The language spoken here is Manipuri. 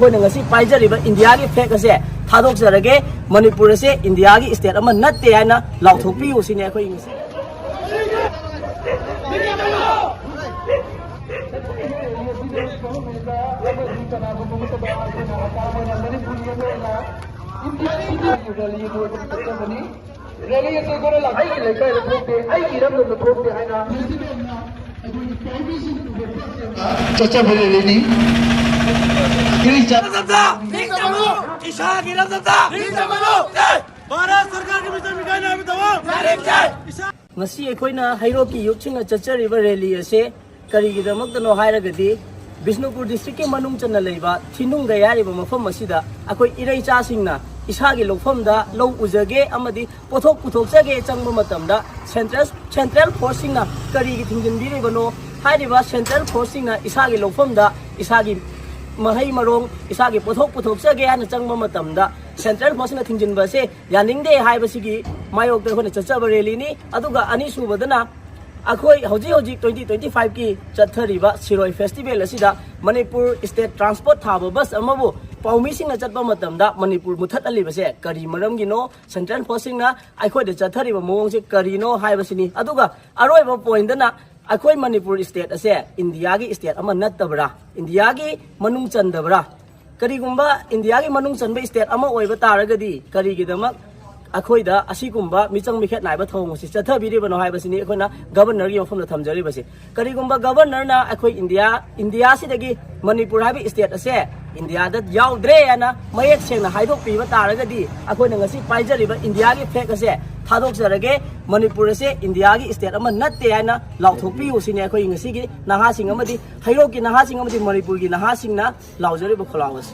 ꯑꯩꯈꯣꯏꯅ ꯉꯁꯤ ꯄꯥꯏꯖꯔꯤꯕ ꯏꯟꯗꯤꯌꯥꯒꯤ ꯐ꯭ꯂꯦꯒ ꯑꯁꯦ ꯊꯥꯗꯣꯛꯆꯔꯒꯦ ꯃꯅꯤꯄꯨꯔ ꯑꯁꯦ ꯏꯟꯗꯤꯌꯥꯒꯤ ꯁ꯭ꯇꯦꯠ ꯑꯃ ꯅꯠꯇꯦ ꯍꯥꯏꯅ ꯂꯥꯎꯊꯣꯛꯄꯤꯌꯨ ꯁꯤꯅꯦ ꯑꯩꯈꯣꯏ ꯉꯁꯤ रैली से गोरे लाई के लेकर थोपते आई की रंग में थोपते है ना चाचा बोले लेनी किरी चाचा ठीक समझो ईशा की रंग चाचा ठीक समझो भारत सरकार के मिशन मिठाई ना बताओ direct Isha ngasi aikoina Heirok ki yuchina chachariba rally ase karigidamaktano hairagadi Bishnupur district ke manung chana leiba thinung da yariba mafam asida akoi irai cha singna isagi lokfam da lo ujage amadi pothok puthokjage changba matamda central forcing na karigi thingjin biribano hairiba central forcing na isagi lokfam da isagi mahai marong isagi pothok puthokjage ana changba matamda central forcing na thingjin ba se yaningde haibasigi mayok da hona chachaba rally ni aduga ani subadana अखोई हौजी 2025 की चथरीबा सिरोई फेस्टिवल असिदा मणिपुर स्टेट ट्रांसपोर्ट थाब बस अमबु पाउमी सिंग चटबा मतमदा मणिपुर मुथत अलिबसे करी मरमगिनो सेंट्रल फोर्सिंग ना अखोई दे चथरीबा मोंग से करीनो हाइबसिनी अदुगा अरोइबा पॉइंट ना अखोई मणिपुर स्टेट असे इंडिया की स्टेट अमा नत्तबरा इंडिया की मनुंग चंदबरा करीगुंबा इंडिया की मनुंग चंबा स्टेट अमा ओइबा तारगदी करीगिदमक अखोइदा असिगुंबा मिचंग मिखेट नाइबा थोंगसि चथबिरिबनो हाइबसिनी अखोइना गवर्नर की मफमदा थमजरिबसि करिगुंबा गवर्नर ना अखोइ इंडिया सिदगी मणिपुर हाबि स्टेट असे इंडिया दा याउद्रे याना मयेक सेंगना हाइदोकपिबा तारगदी अखोइना ngasi पाइजरिबा इंडिया की फ्लैग असे थादोकजरगे मणिपुर असे इंडिया की स्टेट अमा नत्ते याना लाउथोकपियु सिने अखोइ ngasi की नहासिंग अमदि हैरोक की नहासिंग अमदि मणिपुर की नहासिंगना लाउजरिबा खलावस